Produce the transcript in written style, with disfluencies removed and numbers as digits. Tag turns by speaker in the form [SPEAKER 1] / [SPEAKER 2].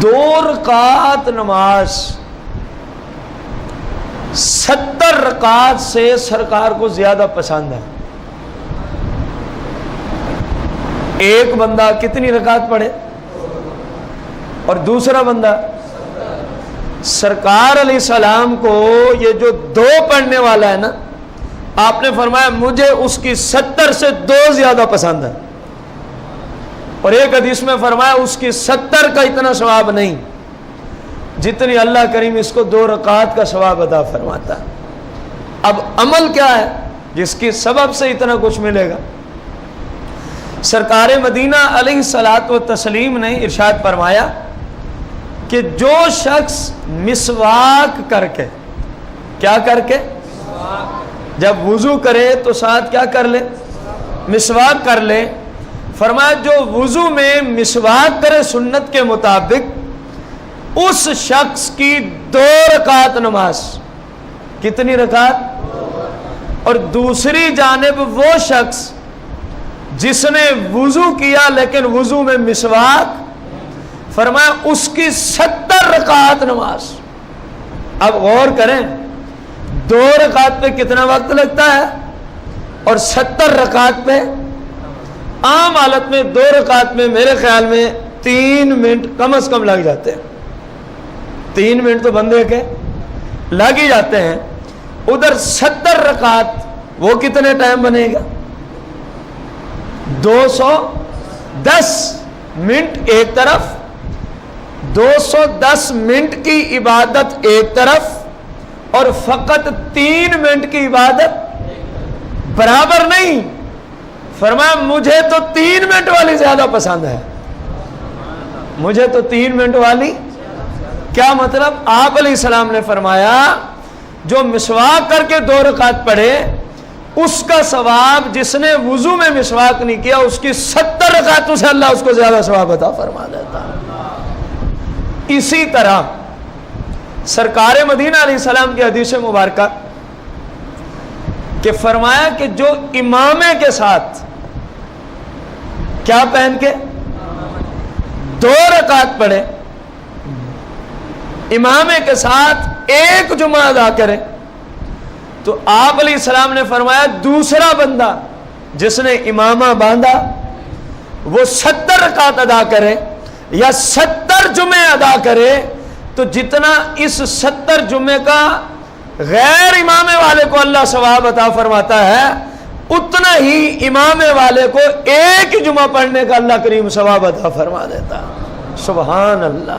[SPEAKER 1] 2 رکعت نماز 70 رکعت سے سرکار کو زیادہ پسند ہے۔ ایک بندہ کتنی رکعت پڑھے اور دوسرا بندہ، سرکار علیہ السلام کو یہ جو 2 پڑھنے والا ہے نا، آپ نے فرمایا مجھے اس کی 70 سے 2 زیادہ پسند ہے، اور ایک حدیث میں فرمایا اس کی 70 کا اتنا ثواب نہیں جتنی اللہ کریم اس کو 2 رکعت کا ثواب عطا فرماتا ہے۔ اب عمل کیا ہے جس کی سبب سے اتنا کچھ ملے گا؟ سرکار مدینہ علیہ الصلاۃ والتسلیم نے ارشاد فرمایا کہ جو شخص مسواک کر کے، کیا کر کے، جب وضو کرے تو ساتھ کیا کر لے، مسواک کر لے، فرمایا جو وضو میں مسواک کرے سنت کے مطابق، اس شخص کی 2 رکعت نماز، کتنی رکعت؟ اور دوسری جانب وہ شخص جس نے وضو کیا لیکن وضو میں مسواک، فرمایا اس کی 70 رکعت نماز۔ اب غور کریں، 2 رکعت پہ کتنا وقت لگتا ہے اور 70 رکعت پہ؟ عام حالت میں 2 رکعت میں میرے خیال میں 3 منٹ کم از کم لگ جاتے ہیں، 3 منٹ تو بندے کے لگ ہی جاتے ہیں، ادھر 70 رکعت وہ کتنے ٹائم بنے گا؟ 210 منٹ ایک طرف، 210 منٹ کی عبادت ایک طرف، اور فقط 3 منٹ کی عبادت برابر نہیں۔ فرمایا مجھے تو 3 منٹ والی زیادہ پسند ہے، مجھے تو 3 منٹ والی۔ کیا مطلب؟ آپ علیہ السلام نے فرمایا جو مسواک کر کے 2 رکعت پڑھے اس کا ثواب جس نے وضو میں مسواک نہیں کیا اس کی 70 رکعتوں سے اللہ اس کو زیادہ ثواب عطا فرما دیتا۔ اسی طرح سرکار مدینہ علیہ السلام کی حدیث مبارکہ کہ فرمایا کہ جو امامے کے ساتھ کیا پہن کے 2 رکعت پڑھے، امامے کے ساتھ ایک جمعہ ادا کرے، تو آپ علیہ السلام نے فرمایا دوسرا بندہ جس نے امامہ باندھا وہ 70 رکعت ادا کرے یا 70 جمعے ادا کرے، تو جتنا اس 70 جمعے کا غیر امامے والے کو اللہ ثواب عطا فرماتا ہے، اتنا ہی امامے والے کو ایک ہی جمعہ پڑھنے کا اللہ کریم ثواب عطا فرما دیتا۔ سبحان اللہ۔